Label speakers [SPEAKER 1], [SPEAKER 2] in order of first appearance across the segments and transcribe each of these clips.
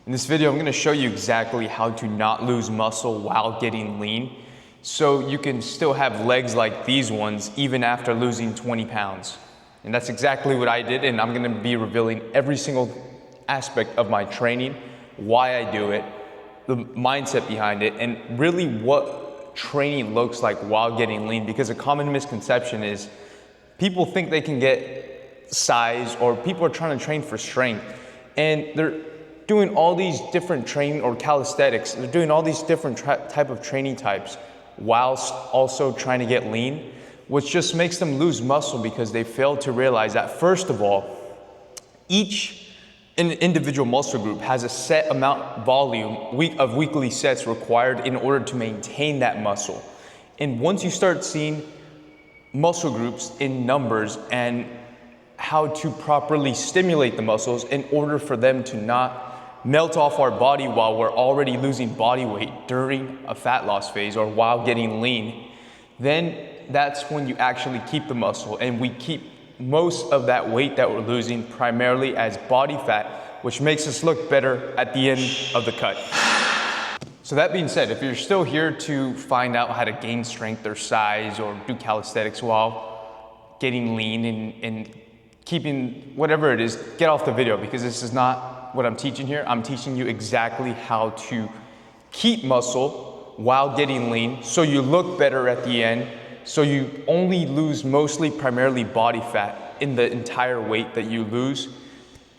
[SPEAKER 1] In this video, I'm gonna show you exactly how to not lose muscle while getting lean, so you can still have legs like these ones even after losing 20 pounds. And that's exactly what I did, and I'm gonna be revealing every single aspect of my training, why I do it, the mindset behind it, and really what training looks like while getting lean. Because a common misconception is people think they can get size, or people are trying to train for strength, and they're doing all these different training, or calisthenics, they're doing all these different type of training types whilst also trying to get lean, which just makes them lose muscle because they fail to realize that, first of all, each individual muscle group has a set amount volume of weekly sets required in order to maintain that muscle. And once you start seeing muscle groups in numbers and how to properly stimulate the muscles in order for them to not melt off our body while we're already losing body weight during a fat loss phase or while getting lean, then that's when you actually keep the muscle. And we keep most of that weight that we're losing primarily as body fat, which makes us look better at the end of the cut. So that being said, if you're still here to find out how to gain strength or size or do calisthenics while getting lean and keeping whatever it is, get off the video, because this is not what I'm teaching here. I'm teaching you exactly how to keep muscle while getting lean so you look better at the end, so you only lose mostly primarily body fat in the entire weight that you lose,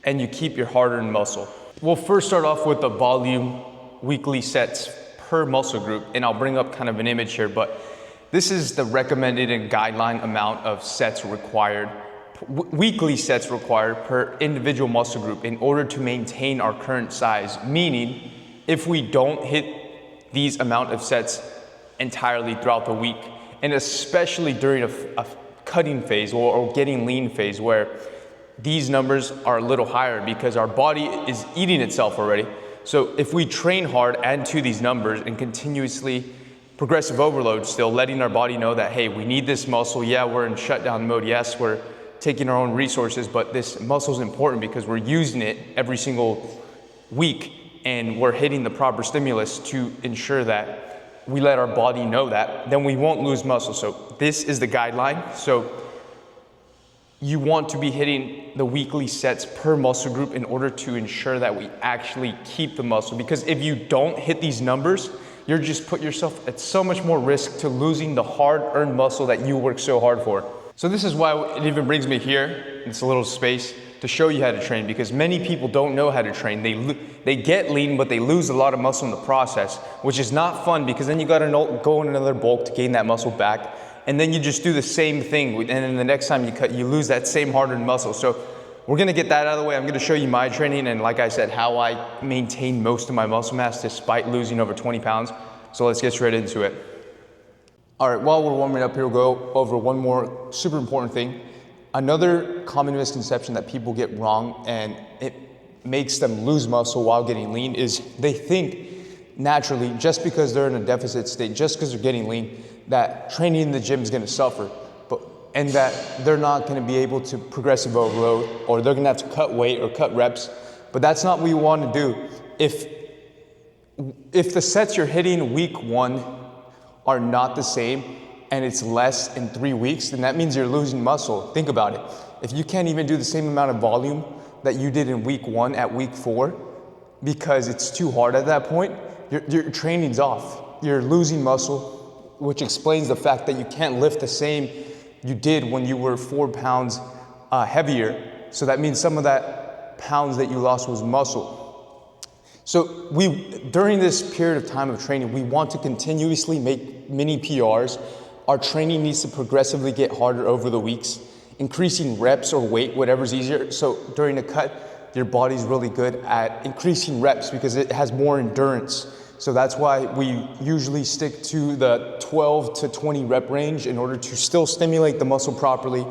[SPEAKER 1] and you keep your hard-earned muscle. We'll first start off with the volume weekly sets per muscle group, and I'll bring up kind of an image here, but this is the recommended and guideline amount of sets required, weekly sets required per individual muscle group in order to maintain our current size. Meaning, if we don't hit these amount of sets entirely throughout the week, and especially during a cutting phase or getting lean phase, where these numbers are a little higher because our body is eating itself already. So if we train hard, add to these numbers, and continuously progressive overload, still letting our body know that, hey, we need this muscle. Yeah, we're in shutdown mode. Yes, we're taking our own resources, but this muscle is important because we're using it every single week, and we're hitting the proper stimulus to ensure that we let our body know that, then we won't lose muscle. So this is the guideline. So you want to be hitting the weekly sets per muscle group in order to ensure that we actually keep the muscle. Because if you don't hit these numbers, you're just put yourself at so much more risk to losing the hard-earned muscle that you work so hard for. So this is why it even brings me here, it's a little space, to show you how to train, because many people don't know how to train. They get lean, but they lose a lot of muscle in the process, which is not fun, because then you gotta go in another bulk to gain that muscle back, and then you just do the same thing, and then the next time you cut, you lose that same hardened muscle. So we're gonna get that out of the way. I'm gonna show you my training, and like I said, how I maintain most of my muscle mass despite losing over 20 pounds. So let's get straight into it. All right, while we're warming up here, we'll go over one more super important thing. Another common misconception that people get wrong, and it makes them lose muscle while getting lean, is they think naturally, just because they're in a deficit state, just because they're getting lean, that training in the gym is gonna suffer, and that they're not gonna be able to progressive overload, or they're gonna have to cut weight or cut reps. But that's not what we wanna do. If the sets you're hitting week one are not the same, and it's less in 3 weeks, then that means you're losing muscle. Think about it. If you can't even do the same amount of volume that you did in week one at week 4, because it's too hard at that point, your training's off. You're losing muscle, which explains the fact that you can't lift the same you did when you were 4 pounds heavier. So that means some of that pounds that you lost was muscle. So during this period of time of training, we want to continuously make mini PRs. Our training needs to progressively get harder over the weeks, increasing reps or weight, whatever's easier. So during a cut, your body's really good at increasing reps because it has more endurance. So that's why we usually stick to the 12 to 20 rep range in order to still stimulate the muscle properly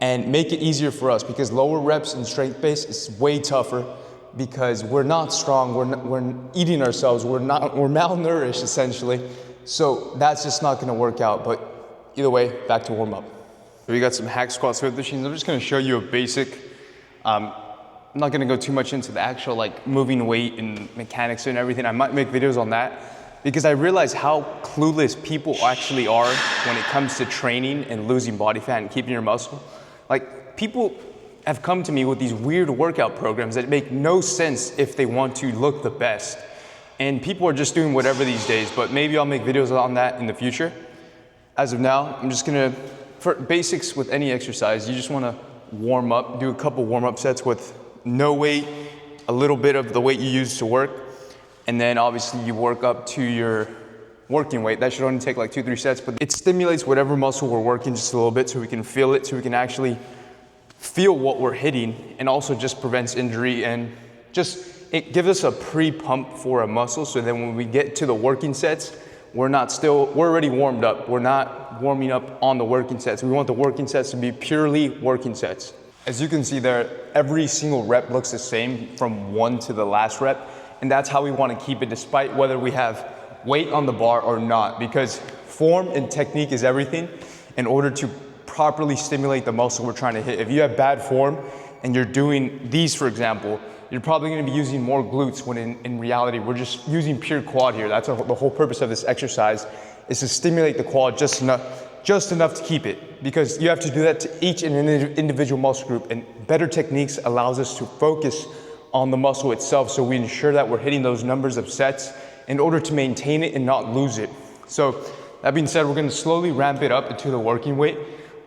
[SPEAKER 1] and make it easier for us, because lower reps in strength base is way tougher, because we're not strong, we're eating ourselves, we're malnourished essentially. So that's just not gonna work out. But either way, back to warm up. So we got some hack squats with machines. I'm just gonna show you a basic I'm not gonna go too much into the actual like moving weight and mechanics and everything. I might make videos on that because I realize how clueless people actually are when it comes to training and losing body fat and keeping your muscle. Like, people have come to me with these weird workout programs that make no sense if they want to look the best. And people are just doing whatever these days, but maybe I'll make videos on that in the future. As of now, I'm just gonna, for basics with any exercise, you just wanna warm up, do a couple warm-up sets with no weight, a little bit of the weight you use to work, and then obviously you work up to your working weight. That should only take like 2-3 sets, but it stimulates whatever muscle we're working just a little bit so we can feel it, so we can actually feel what we're hitting, and also just prevents injury and just, it gives us a pre-pump for a muscle, so then when we get to the working sets, we're already warmed up. We're not warming up on the working sets. We want the working sets to be purely working sets. As you can see there, every single rep looks the same from one to the last rep, and that's how we want to keep it despite whether we have weight on the bar or not, because form and technique is everything in order to properly stimulate the muscle we're trying to hit. If you have bad form and you're doing these, for example, you're probably going to be using more glutes when in reality we're just using pure quad here. That's the whole purpose of this exercise, is to stimulate the quad just enough to keep it, because you have to do that to each individual muscle group, and better techniques allows us to focus on the muscle itself, so we ensure that we're hitting those numbers of sets in order to maintain it and not lose it. So that being said, we're going to slowly ramp it up into the working weight.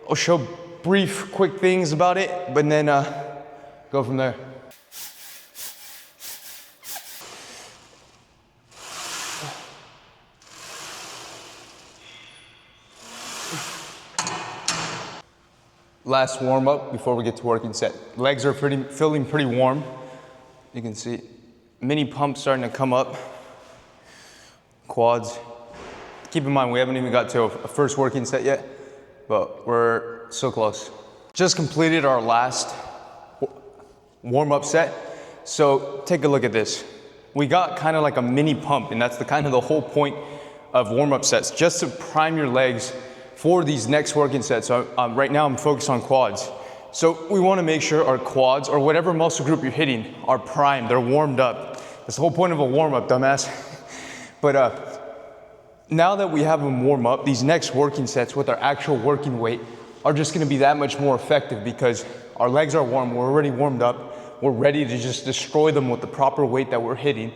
[SPEAKER 1] I'll show brief quick things about it, but then go from there. Last warm up before we get to working set. Legs are feeling pretty warm. You can see mini pumps starting to come up. Quads. Keep in mind, we haven't even got to a first working set yet, but we're so close. Just completed our last warm up set. So take a look at this. We got kind of like a mini pump, and that's the whole point of warm up sets, just to prime your legs for these next working sets. So right now I'm focused on quads. So we want to make sure our quads, or whatever muscle group you're hitting, are primed, they're warmed up. That's the whole point of a warm up, dumbass. But now that we have them warm up, these next working sets with our actual working weight are just going to be that much more effective, because our legs are warm, we're already warmed up, we're ready to just destroy them with the proper weight that we're hitting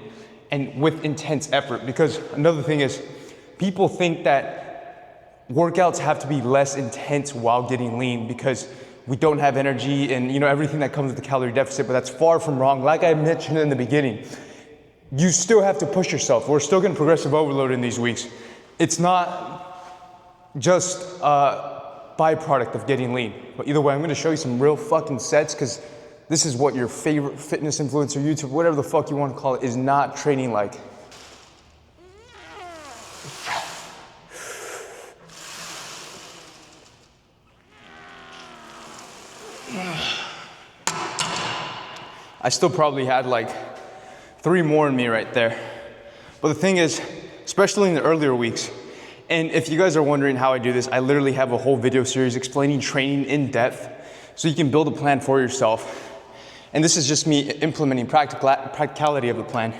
[SPEAKER 1] and with intense effort. Because another thing is, people think that workouts have to be less intense while getting lean because we don't have energy and everything that comes with the calorie deficit, but that's far from wrong. Like I mentioned in the beginning, you still have to push yourself. We're still getting progressive overload in these weeks. It's not just a byproduct of getting lean. But either way, I'm gonna show you some real fucking sets, because this is what your favorite fitness influencer, YouTube, whatever the fuck you want to call it, is not training like. I still probably had like 3 more in me right there. But the thing is, especially in the earlier weeks, and if you guys are wondering how I do this, I literally have a whole video series explaining training in depth so you can build a plan for yourself. And this is just me implementing practicality of the plan.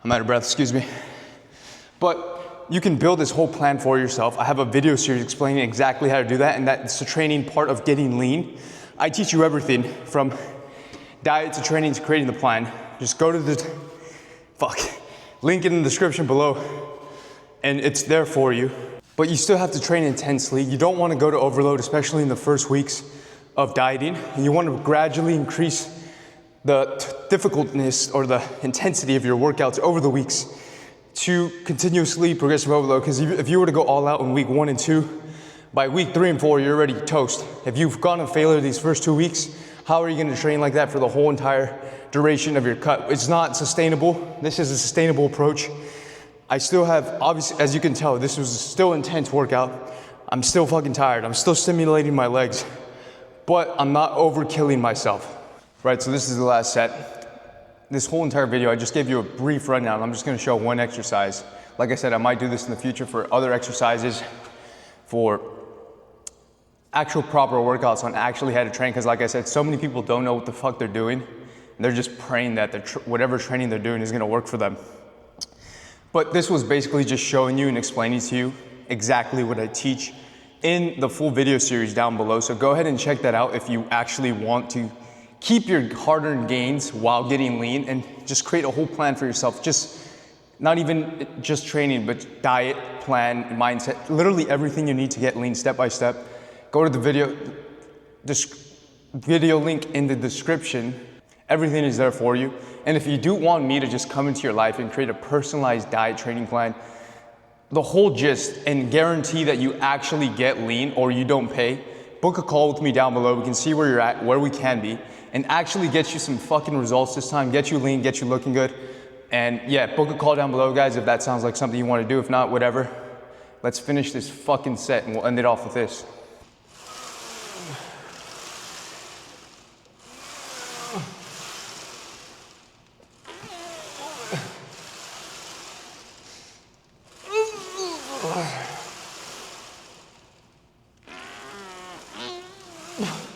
[SPEAKER 1] I'm out of breath, excuse me. But you can build this whole plan for yourself. I have a video series explaining exactly how to do that, and that's the training part of getting lean. I teach you everything from diet to training to creating the plan. Just go to the link in the description below, and it's there for you. But you still have to train intensely. You don't want to go to overload, especially in the first weeks of dieting. You want to gradually increase the difficultness or the intensity of your workouts over the weeks to continuously progressive overload. Because if you were to go all out in week 1 and 2, by week 3 and 4, you're already toast. If you've gone to failure these first 2 weeks, how are you going to train like that for the whole entire duration of your cut? It's not sustainable. This is a sustainable approach. I still have, obviously, as you can tell, this was still intense workout. I'm still fucking tired. I'm still stimulating my legs, but I'm not overkilling myself. Right, so this is the last set. This whole entire video, I just gave you a brief rundown. I'm just gonna show one exercise. Like I said, I might do this in the future for other exercises, for actual proper workouts on actually how to train, because like I said, so many people don't know what the fuck they're doing. and they're just praying that whatever training they're doing is gonna work for them. But this was basically just showing you and explaining to you exactly what I teach in the full video series down below. So go ahead and check that out if you actually want to keep your hard-earned gains while getting lean, and just create a whole plan for yourself. Just not even just training, but diet, plan, mindset, literally everything you need to get lean step by step. Go to the video link in the description. Everything is there for you. And if you do want me to just come into your life and create a personalized diet training plan, the whole gist, and guarantee that you actually get lean or you don't pay, book a call with me down below. We can see where you're at, where we can be, and actually get you some fucking results this time, get you lean, get you looking good. And yeah, book a call down below, guys, if that sounds like something you want to do. If not, whatever. Let's finish this fucking set and we'll end it off with this.
[SPEAKER 2] Ugh.